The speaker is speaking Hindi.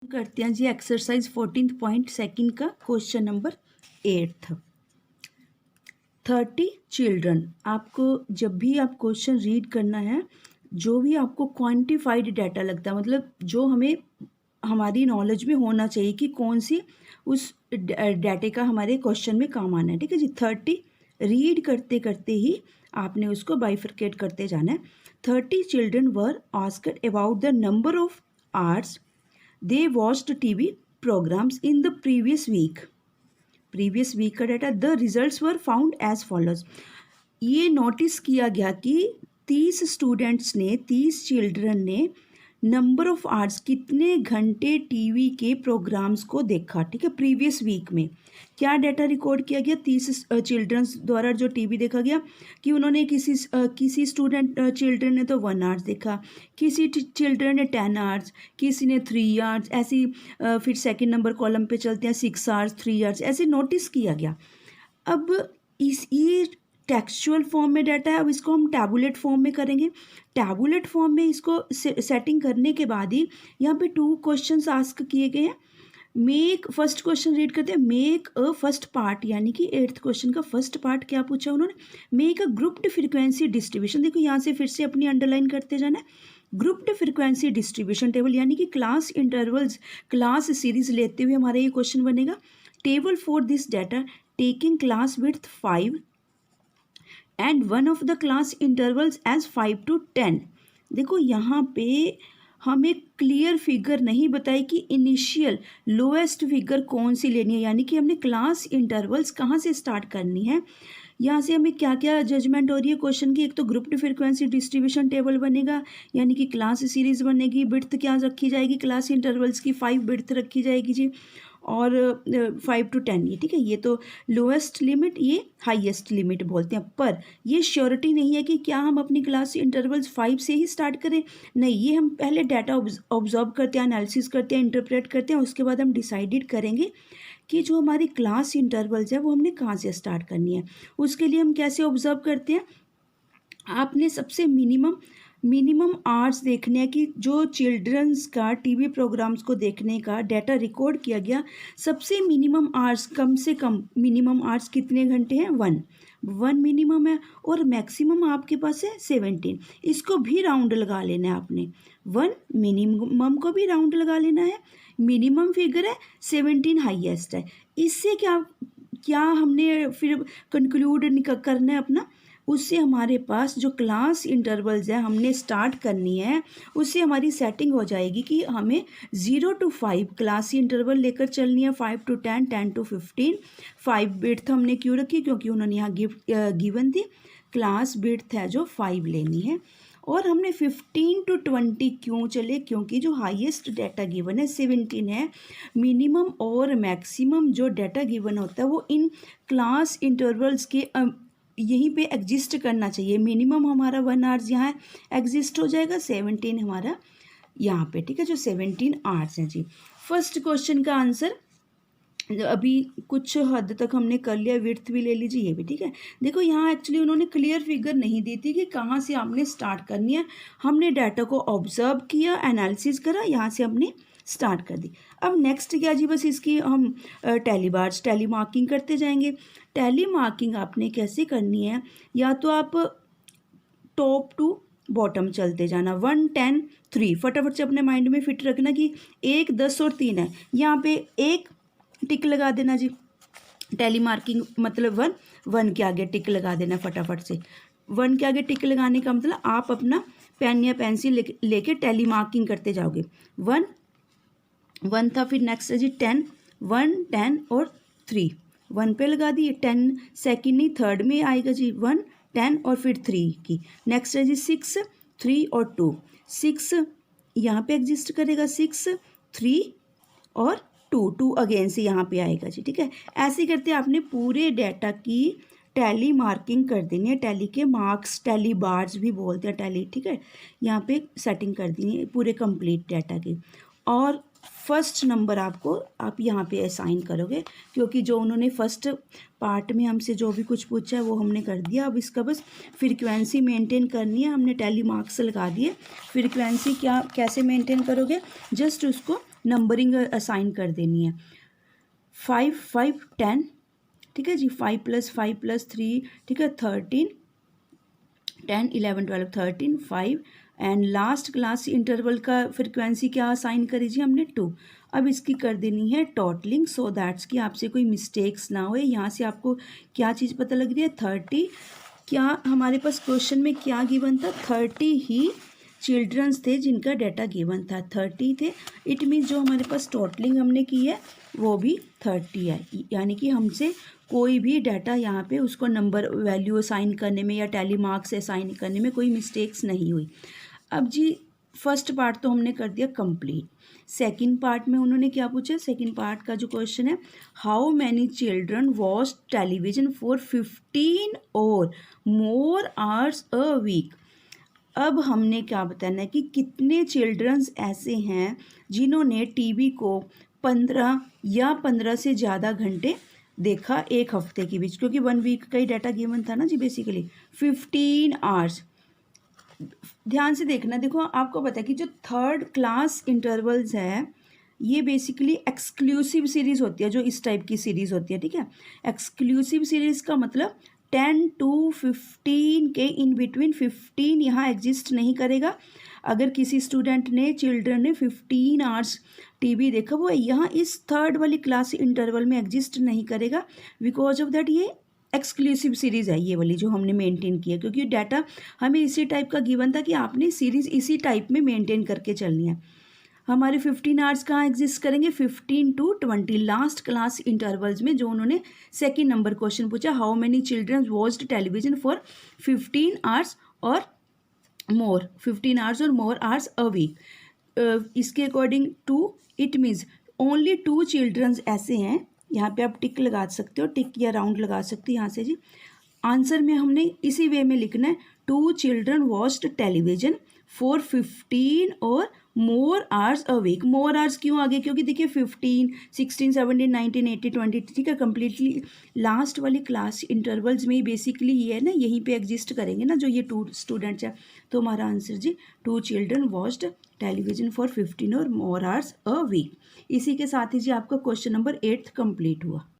करते हैं जी एक्सरसाइज 14.2 का क्वेश्चन नंबर 8। 30 चिल्ड्रन। आपको जब भी आप क्वेश्चन रीड करना है, जो भी आपको क्वांटिफाइड डाटा लगता है, मतलब जो हमें हमारी नॉलेज में होना चाहिए कि कौन सी उस डाटे का हमारे क्वेश्चन में काम आना है। ठीक है जी। 30 रीड करते करते ही आपने उसको बाइफरकेट करते जाना है। 30 children were asked about the number of hours they watched TV programs in the previous week का डाटा। The results were found as follows. ये नोटिस किया गया कि 30 स्टूडेंट्स ने, 30 चिल्ड्रन ने नंबर ऑफ आवर्स, कितने घंटे टीवी के प्रोग्राम्स को देखा। ठीक है, प्रीवियस वीक में क्या डाटा रिकॉर्ड किया गया 30 चिल्ड्रंस द्वारा जो टीवी देखा गया कि उन्होंने किसी चिल्ड्रन ने तो 1 आवर्स देखा, किसी चिल्ड्रन ने 10 आवर्स, किसी ने 3 आवर्स, ऐसी फिर सेकंड नंबर कॉलम पे चलते हैं 6 आवर्स, 3 आवर्स, ऐसे नोटिस किया गया। अब ये टेक्सचुअल फॉर्म में डाटा है। अब इसको हम टैबुलेट फॉर्म में करेंगे। टैबुलेट फॉर्म में इसको सेटिंग करने के बाद ही यहाँ पे 2 क्वेश्चंस आस्क किए गए हैं। मेक, फर्स्ट क्वेश्चन रीड करते हैं। मेक अ फर्स्ट पार्ट, यानी कि 8th क्वेश्चन का फर्स्ट पार्ट क्या पूछा उन्होंने, make a grouped frequency distribution. देखो यहाँ से फिर से अपनी अंडरलाइन करते जाना है। ग्रुप्ड फ्रीक्वेंसी डिस्ट्रीब्यूशन टेबल, यानी कि क्लास इंटरवल्स, क्लास सीरीज लेते हुए हमारा ये क्वेश्चन बनेगा। Table for this data taking class width 5 and one of the class intervals as 5 to 10। देखो यहाँ पे हमें क्लियर फिगर नहीं बताई कि इनिशियल लोएस्ट फिगर कौन सी लेनी है, यानी कि हमने क्लास इंटरवल्स कहाँ से स्टार्ट करनी है। यहाँ से हमें क्या क्या जजमेंट हो रही है क्वेश्चन की। एक तो ग्रुप्ड फ्रीक्वेंसी डिस्ट्रीब्यूशन टेबल बनेगा, यानी कि क्लास सीरीज बनेगी। बिड्थ क्या रखी जाएगी क्लास इंटरवल्स की, 5 बिड्थ रखी जाएगी जी, और 5 to 10 ये। ठीक है, ये तो लोएस्ट लिमिट, ये हाईएस्ट लिमिट बोलते हैं। पर ये श्योरिटी नहीं है कि क्या हम अपनी क्लास इंटरवल्स 5 से ही स्टार्ट करें। नहीं, ये हम पहले डाटा ऑब्जर्व करते हैं, एनालिसिस करते हैं, इंटरप्रेट करते हैं, उसके बाद हम डिसाइडेड करेंगे कि जो हमारी क्लास इंटरवल्स है वो हमने कहाँ से स्टार्ट करनी है। उसके लिए हम कैसे ऑब्जर्व करते हैं, आपने सबसे मिनिमम आवर्स देखने हैं कि जो चिल्ड्रंस का टीवी प्रोग्राम्स को देखने का डाटा रिकॉर्ड किया गया, सबसे मिनिमम आवर्स, कम से कम मिनिमम आवर्स कितने घंटे हैं, 1 मिनिमम है, और मैक्सिमम आपके पास है 17। इसको भी राउंड लगा लेना है आपने, 1 मिनिमम को भी राउंड लगा लेना है। मिनिमम फिगर है 17, हाईएस्ट है। इससे क्या हमने फिर कंक्लूड करना है अपना, उससे हमारे पास जो क्लास इंटरवल्स है हमने स्टार्ट करनी है, उससे हमारी सेटिंग हो जाएगी कि हमें 0 to 5 क्लास इंटरवल लेकर चलनी है, 5 to 10, 10 to 15। 5 बिड्थ हमने क्यों रखी, क्योंकि उन्होंने यहाँ गिवन थी क्लास बिड्थ है जो 5 लेनी है। और हमने 15 to 20 क्यों चले, क्योंकि जो हाईएस्ट डाटा गिवन है 17 है। मिनिमम और मैक्सिमम जो डाटा गिवन होता है वो इन क्लास इंटरवल्स के यहीं पे एग्जिस्ट करना चाहिए। मिनिमम हमारा 1 आवर्स यहाँ एग्जिस्ट हो जाएगा, 17 हमारा यहाँ पे। ठीक है, जो 17 आवर्स हैं जी। फर्स्ट क्वेश्चन का आंसर अभी कुछ हद तक हमने कर लिया, विड्थ भी ले लीजिए, ये भी ठीक है। देखो यहाँ एक्चुअली उन्होंने क्लियर फिगर नहीं दी थी कि कहाँ से आपने स्टार्ट करनी है। हमने डाटा को ऑब्जर्व किया, एनालिसिस करा, यहाँ से हमने स्टार्ट कर दी। अब नेक्स्ट क्या जी, बस इसकी हम टैली मार्किंग करते जाएंगे। टैली मार्किंग आपने कैसे करनी है, या तो आप टॉप टू बॉटम चलते जाना, 1, 10, 3, फटाफट से अपने माइंड में फिट रखना कि 1, 10 और 3 है। यहाँ पे 1 टिक लगा देना जी, टैली मार्किंग मतलब 1 के आगे टिक लगा देना फटाफट से। 1 के आगे टिक लगाने का मतलब आप अपना पेन या पेंसिल लेके टैली मार्किंग करते जाओगे। 1 था, फिर नेक्स्ट है जी 10, 1, 10 और 3, 1 पे लगा दिए। 10 सेकेंड नहीं, थर्ड में आएगा जी, 1, 10 और फिर 3 की। नेक्स्ट है जी 6, 3 और 2, 6 यहाँ पे एग्जिस्ट करेगा, 6, 3 और 2 अगेन से यहाँ पे आएगा जी। ठीक है, ऐसे करते आपने पूरे डाटा की टैली मार्किंग कर देनी है। टैली के मार्क्स, टैली बार्स भी बोलते हैं टैली। ठीक है, यहाँ पे सेटिंग कर देनी है पूरे कंप्लीट डाटा की। और फर्स्ट नंबर आप यहाँ पे असाइन करोगे, क्योंकि जो उन्होंने फर्स्ट पार्ट में हमसे जो भी कुछ पूछा है वो हमने कर दिया। अब इसका बस फ्रीक्वेंसी मेंटेन करनी है, हमने टैली मार्क्स लगा दिए। फ्रीक्वेंसी कैसे मेंटेन करोगे, जस्ट उसको नंबरिंग असाइन कर देनी है। 5 5 10, ठीक है जी, 5 + 5 + 3, ठीक है, 13, 10 11 12 13 5, एंड लास्ट क्लास इंटरवल का फ्रिक्वेंसी क्या असाइन करी जी हमने 2। अब इसकी कर देनी है टोटलिंग, सो दैट्स कि आपसे कोई मिस्टेक्स ना हो। यहाँ से आपको क्या चीज़ पता लग रही है, 30। क्या हमारे पास क्वेश्चन में क्या गिवन था, 30 ही चिल्ड्रंस थे जिनका डाटा गिवन था, 30 थे। इट मीन्स जो हमारे पास टोटलिंग हमने की है वो भी 30 है, यानी कि हमसे कोई भी डाटा यहाँ पे उसको नंबर वैल्यू असाइन करने में या टैली मार्क्स असाइन करने में कोई मिस्टेक्स नहीं हुई। अब जी फर्स्ट पार्ट तो हमने कर दिया कंप्लीट। सेकंड पार्ट में उन्होंने क्या पूछा, सेकंड पार्ट का जो क्वेश्चन है, how many children watch television for 15 or more hours a week. अब हमने क्या बताना है कि कितने चिल्ड्रंस ऐसे हैं जिन्होंने टीवी को 15 या 15 से ज़्यादा घंटे देखा एक हफ्ते के बीच, क्योंकि 1 वीक का ही डाटा गिवन था ना जी बेसिकली, 15 आवर्स। ध्यान से देखना, देखो आपको पता है कि जो थर्ड क्लास इंटरवल्स है ये बेसिकली एक्सक्लूसिव सीरीज़ होती है, जो इस टाइप की सीरीज़ होती है, ठीक है। एक्सक्लूसिव सीरीज़ का मतलब 10 to 15 के इन बिटवीन 15 यहाँ एग्जिस्ट नहीं करेगा। अगर किसी स्टूडेंट ने चिल्ड्रन ने 15 आवर्स टीवी देखा, वो यहाँ इस थर्ड वाली क्लास इंटरवल में एग्जिस्ट नहीं करेगा, बिकॉज ऑफ दैट ये एक्सक्लूसिव सीरीज़ है ये वाली जो हमने मेंटेन की है, क्योंकि डाटा हमें इसी टाइप का गिवन था कि आपने सीरीज़ इसी टाइप में मेंटेन करके चलनी है। हमारे 15 आवर्स कहाँ एग्जिस्ट करेंगे, 15 to 20 लास्ट क्लास इंटरवल्स में, जो उन्होंने सेकेंड नंबर क्वेश्चन पूछा, how many children watched television for 15 hours or more, 15 hours or more hours a week. इसके according to it means only 2 childrens ऐसे हैं, यहाँ पे आप टिक लगा सकते हो, टिक या राउंड लगा सकते हो यहाँ से जी। आंसर में हमने इसी वे में लिखना है, 2 children watched television for 15 or more hours a week. More hours क्यों आगे, क्योंकि देखिए 15 16 17 19 18 20, ठीक है, कम्प्लीटली लास्ट वाली क्लास इंटरवल्स में ही बेसिकली ये है ना, यहीं पे एग्जिस्ट करेंगे ना जो ये 2 स्टूडेंट्स हैं। तो हमारा आंसर जी 2 children watched television for 15 or more hours a week. इसी के साथ ही जी आपका क्वेश्चन नंबर 8 कंप्लीट हुआ।